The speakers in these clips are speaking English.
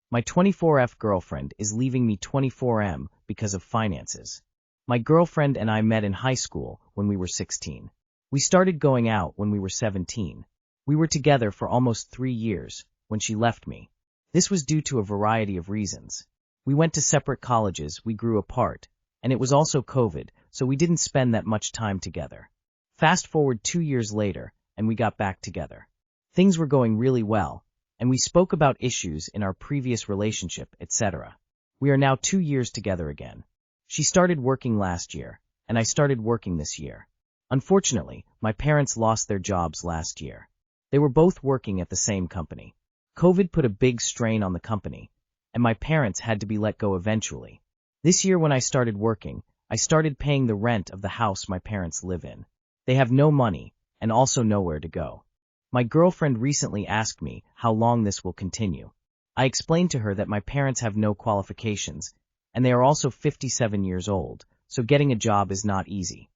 My 24F girlfriend is leaving me 24M because of finances. My girlfriend and I met in high school when we were 16. We started going out when we were 17. We were together for almost 3 years when she left me. This was due to a variety of reasons. We went to separate colleges, we grew apart, and it was also COVID, so we didn't spend that much time together. Fast forward 2 years later, and we got back together. Things were going really well, and we spoke about issues in our previous relationship, etc. We are now 2 years together again. She started working last year, and I started working this year. Unfortunately, my parents lost their jobs last year. They were both working at the same company. COVID put a big strain on the company, and my parents had to be let go eventually. This year when I started working, I started paying the rent of the house my parents live in. They have no money, and also nowhere to go. My girlfriend recently asked me how long this will continue. I explained to her that my parents have no qualifications, and they are also 57 years old, so getting a job is not easy.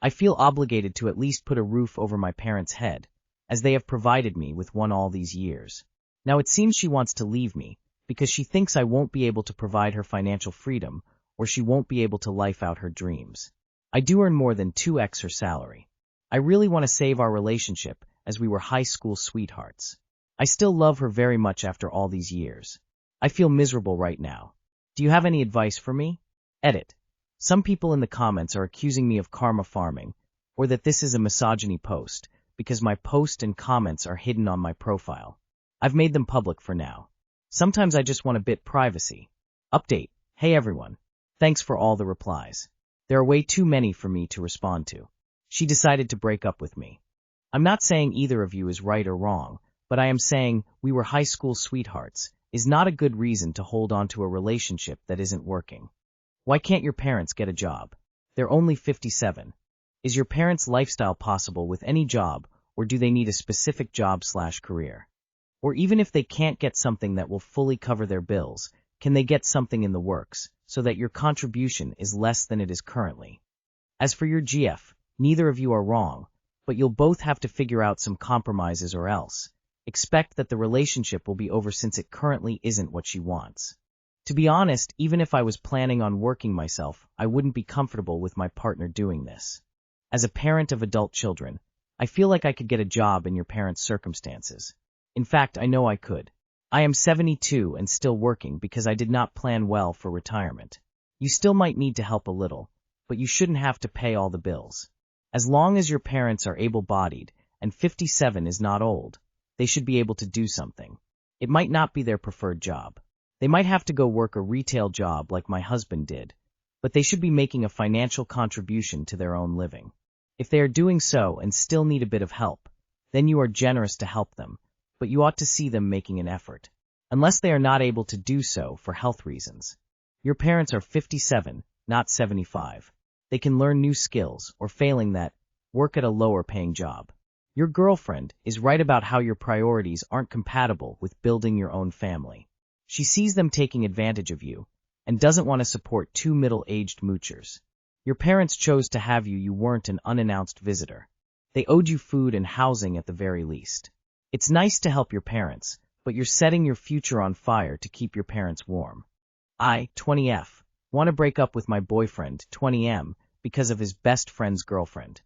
I feel obligated to at least put a roof over my parents' head, as they have provided me with one all these years. Now it seems she wants to leave me, because she thinks I won't be able to provide her financial freedom, or she won't be able to life out her dreams. I do earn more than 2x her salary. I really want to save our relationship, as we were high school sweethearts. I still love her very much after all these years. I feel miserable right now. Do you have any advice for me? Edit. Some people in the comments are accusing me of karma farming, or that this is a misogyny post, because my post and comments are hidden on my profile. I've made them public for now. Sometimes I just want a bit privacy. Update. Hey everyone. Thanks for all the replies. There are way too many for me to respond to. She decided to break up with me. I'm not saying either of you is right or wrong, but I am saying we were high school sweethearts is not a good reason to hold on to a relationship that isn't working. Why can't your parents get a job? They're only 57. Is your parents' lifestyle possible with any job, or do they need a specific job/career? Or even if they can't get something that will fully cover their bills, can they get something in the works, so that your contribution is less than it is currently? As for your GF, neither of you are wrong, but you'll both have to figure out some compromises or else. Expect that the relationship will be over since it currently isn't what she wants. To be honest, even if I was planning on working myself, I wouldn't be comfortable with my partner doing this. As a parent of adult children, I feel like I could get a job in your parents' circumstances. In fact, I know I could. I am 72 and still working because I did not plan well for retirement. You still might need to help a little, but you shouldn't have to pay all the bills. As long as your parents are able-bodied, and 57 is not old, they should be able to do something. It might not be their preferred job. They might have to go work a retail job like my husband did, but they should be making a financial contribution to their own living. If they are doing so and still need a bit of help, then you are generous to help them, but you ought to see them making an effort. Unless they are not able to do so for health reasons. Your parents are 57, not 75. They can learn new skills, or failing that, work at a lower-paying job. Your girlfriend is right about how your priorities aren't compatible with building your own family. She sees them taking advantage of you, and doesn't want to support two middle-aged moochers. Your parents chose to have you weren't an unannounced visitor. They owed you food and housing at the very least. It's nice to help your parents, but you're setting your future on fire to keep your parents warm. I, 20F, want to break up with my boyfriend, 20M, because of his best friend's girlfriend.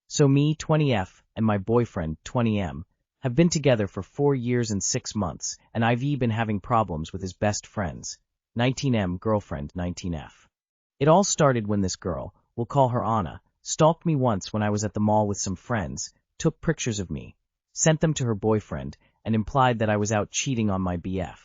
So me, 20F, and my boyfriend, 20M, have been together for 4 years and 6 months, and I've been having problems with his best friends, 19M girlfriend, 19F. It all started when this girl, we'll call her Anna, stalked me once when I was at the mall with some friends, took pictures of me, sent them to her boyfriend, and implied that I was out cheating on my BF.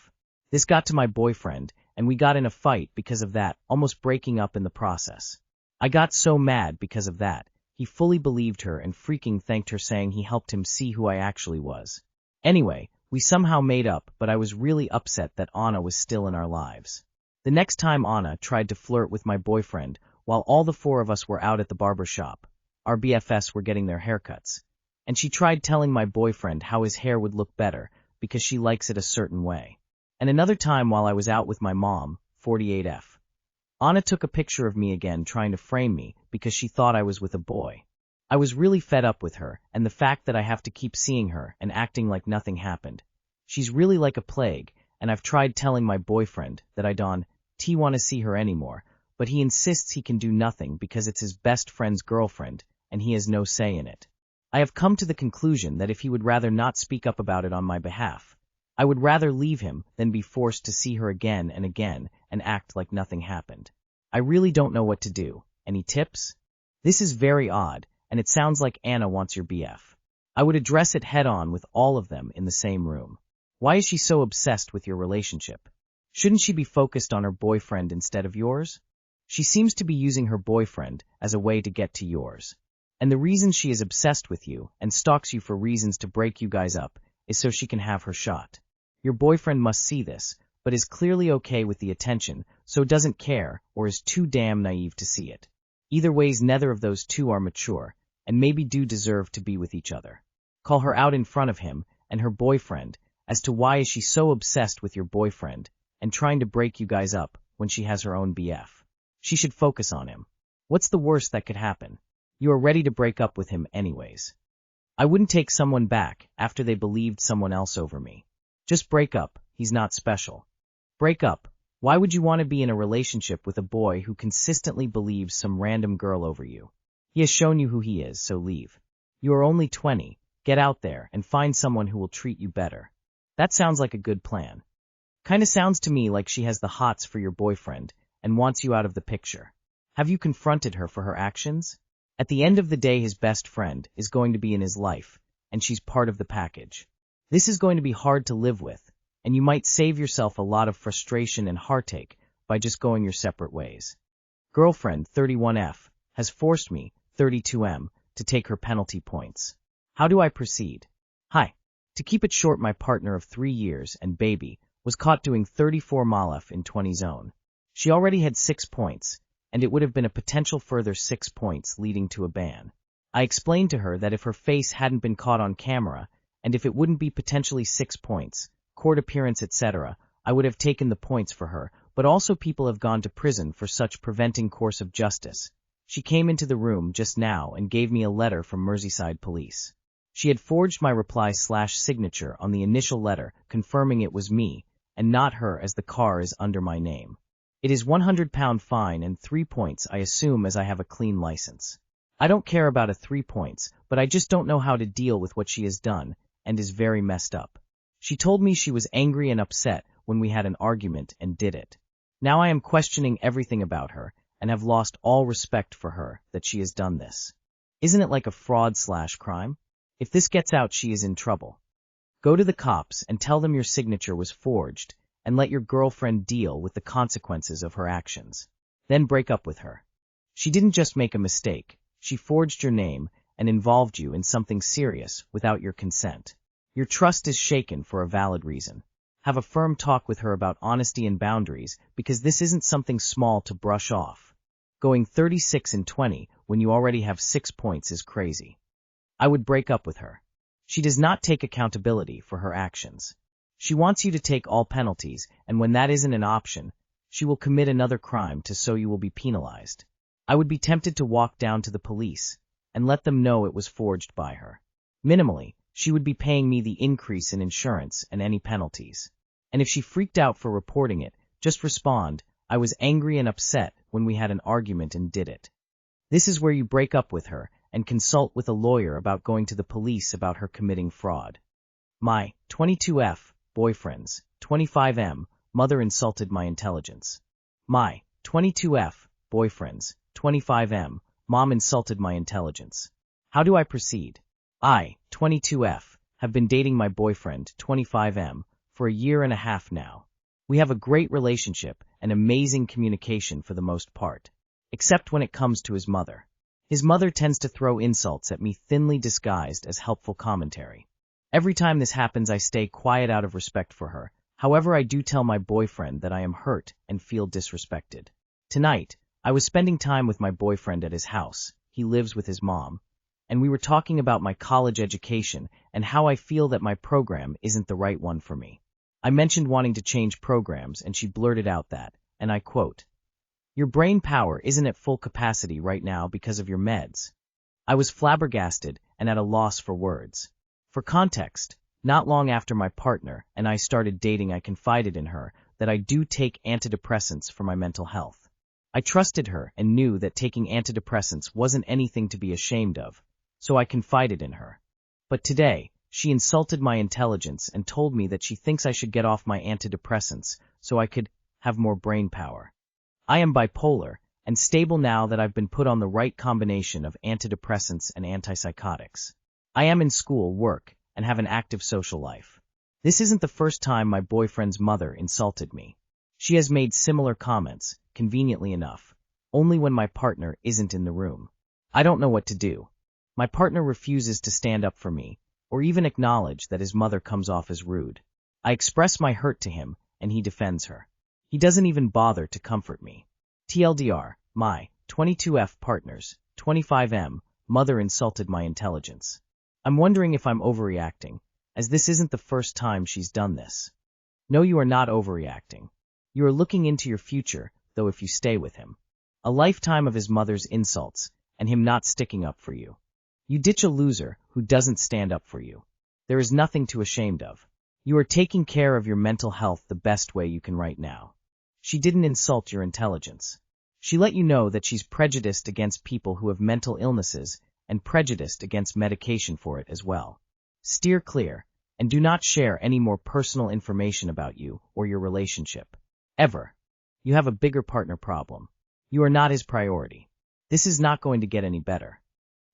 This got to my boyfriend, and we got in a fight because of that, almost breaking up in the process. I got so mad because of that. He fully believed her and freaking thanked her, saying he helped him see who I actually was. Anyway, we somehow made up, but I was really upset that Anna was still in our lives. The next time Anna tried to flirt with my boyfriend while all the 4 of us were out at the barber shop, our BFFs were getting their haircuts, and she tried telling my boyfriend how his hair would look better because she likes it a certain way. And another time while I was out with my mom, 48F. Anna took a picture of me again trying to frame me because she thought I was with a boy. I was really fed up with her and the fact that I have to keep seeing her and acting like nothing happened. She's really like a plague, and I've tried telling my boyfriend that I don't want to see her anymore, but he insists he can do nothing because it's his best friend's girlfriend, and he has no say in it. I have come to the conclusion that if he would rather not speak up about it on my behalf, I would rather leave him than be forced to see her again and again and act like nothing happened. I really don't know what to do. Any tips? This is very odd, and it sounds like Anna wants your BF. I would address it head-on with all of them in the same room. Why is she so obsessed with your relationship? Shouldn't she be focused on her boyfriend instead of yours? She seems to be using her boyfriend as a way to get to yours. And the reason she is obsessed with you and stalks you for reasons to break you guys up is so she can have her shot. Your boyfriend must see this, but is clearly okay with the attention, so doesn't care or is too damn naive to see it. Either ways, neither of those two are mature, and maybe do deserve to be with each other. Call her out in front of him and her boyfriend as to why is she so obsessed with your boyfriend and trying to break you guys up when she has her own BF. She should focus on him. What's the worst that could happen? You are ready to break up with him anyways. I wouldn't take someone back after they believed someone else over me. Just break up. He's not special. Break up. Why would you want to be in a relationship with a boy who consistently believes some random girl over you? He has shown you who he is, so leave. You are only 20. Get out there and find someone who will treat you better. That sounds like a good plan. Kinda sounds to me like she has the hots for your boyfriend and wants you out of the picture. Have you confronted her for her actions? At the end of the day, his best friend is going to be in his life, and she's part of the package. This is going to be hard to live with, and you might save yourself a lot of frustration and heartache by just going your separate ways. Girlfriend 31F has forced me, 32M, to take her penalty points. How do I proceed? Hi. To keep it short, my partner of 3 years and baby was caught doing 34 malaf in 20 zone. She already had 6 points, and it would have been a potential further 6 points leading to a ban. I explained to her that if her face hadn't been caught on camera, and if it wouldn't be potentially 6 points, court appearance, etc., I would have taken the points for her, but also people have gone to prison for such preventing course of justice. She came into the room just now and gave me a letter from Merseyside Police. She had forged my reply/signature on the initial letter, confirming it was me, and not her, as the car is under my name. It is £100 fine and 3 points, I assume, as I have a clean license. I don't care about a 3 points, but I just don't know how to deal with what she has done, and is very messed up. She told me she was angry and upset when we had an argument and did it. Now I am questioning everything about her, and have lost all respect for her that she has done this. Isn't it like a fraud/crime? If this gets out, she is in trouble. Go to the cops and tell them your signature was forged, and let your girlfriend deal with the consequences of her actions. Then break up with her. She didn't just make a mistake, she forged your name and involved you in something serious without your consent. Your trust is shaken for a valid reason. Have a firm talk with her about honesty and boundaries, because this isn't something small to brush off. Going 36 and 20 when you already have 6 points is crazy. I would break up with her. She does not take accountability for her actions. She wants you to take all penalties, and when that isn't an option, she will commit another crime so you will be penalized. I would be tempted to walk down to the police and let them know it was forged by her. Minimally, she would be paying me the increase in insurance and any penalties. And if she freaked out for reporting it, just respond, I was angry and upset when we had an argument and did it. This is where you break up with her and consult with a lawyer about going to the police about her committing fraud. My 22F boyfriend's 25M mother insulted my intelligence. My 22F boyfriend's 25M mom insulted my intelligence. How do I proceed? I, 22F, have been dating my boyfriend, 25M, for a year and a half now. We have a great relationship and amazing communication for the most part, except when it comes to his mother. His mother tends to throw insults at me thinly disguised as helpful commentary. Every time this happens, I stay quiet out of respect for her. However, I do tell my boyfriend that I am hurt and feel disrespected. Tonight, I was spending time with my boyfriend at his house. He lives with his mom. And we were talking about my college education and how I feel that my program isn't the right one for me. I mentioned wanting to change programs, and she blurted out that, and I quote, "Your brain power isn't at full capacity right now because of your meds." I was flabbergasted and at a loss for words. For context, Not long after my partner and I started dating, I confided in her that I do take antidepressants for my mental health. I trusted her and knew that taking antidepressants wasn't anything to be ashamed of, so I confided in her. But today, she insulted my intelligence and told me that she thinks I should get off my antidepressants so I could have more brain power. I am bipolar and stable now that I've been put on the right combination of antidepressants and antipsychotics. I am in school, work, and have an active social life. This isn't the first time my boyfriend's mother insulted me. She has made similar comments, conveniently enough, only when my partner isn't in the room. I don't know what to do. My partner refuses to stand up for me, or even acknowledge that his mother comes off as rude. I express my hurt to him, and he defends her. He doesn't even bother to comfort me. TLDR, my 22F partner's 25M mother insulted my intelligence. I'm wondering if I'm overreacting, as this isn't the first time she's done this. No, you are not overreacting. You are looking into your future, though, if you stay with him. A lifetime of his mother's insults, and him not sticking up for you. You ditch a loser who doesn't stand up for you. There is nothing to be ashamed of. You are taking care of your mental health the best way you can right now. She didn't insult your intelligence. She let you know that she's prejudiced against people who have mental illnesses and prejudiced against medication for it as well. Steer clear, and do not share any more personal information about you or your relationship. Ever. You have a bigger partner problem. You are not his priority. This is not going to get any better.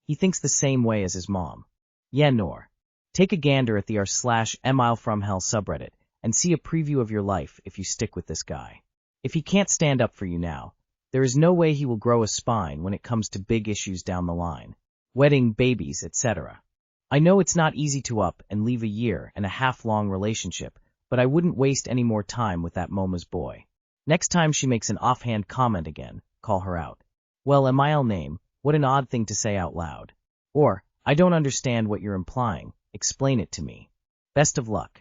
He thinks the same way as his mom. Yeah, nor. Take a gander at the r/mile-from-hell subreddit and see a preview of your life if you stick with this guy. If he can't stand up for you now, there is no way he will grow a spine when it comes to big issues down the line. Wedding, babies, etc. I know it's not easy to up and leave a year-and-a-half-long relationship, but I wouldn't waste any more time with that mama's boy. Next time she makes an offhand comment again, call her out. Well, Emile name, what an odd thing to say out loud. Or, I don't understand what you're implying, explain it to me. Best of luck.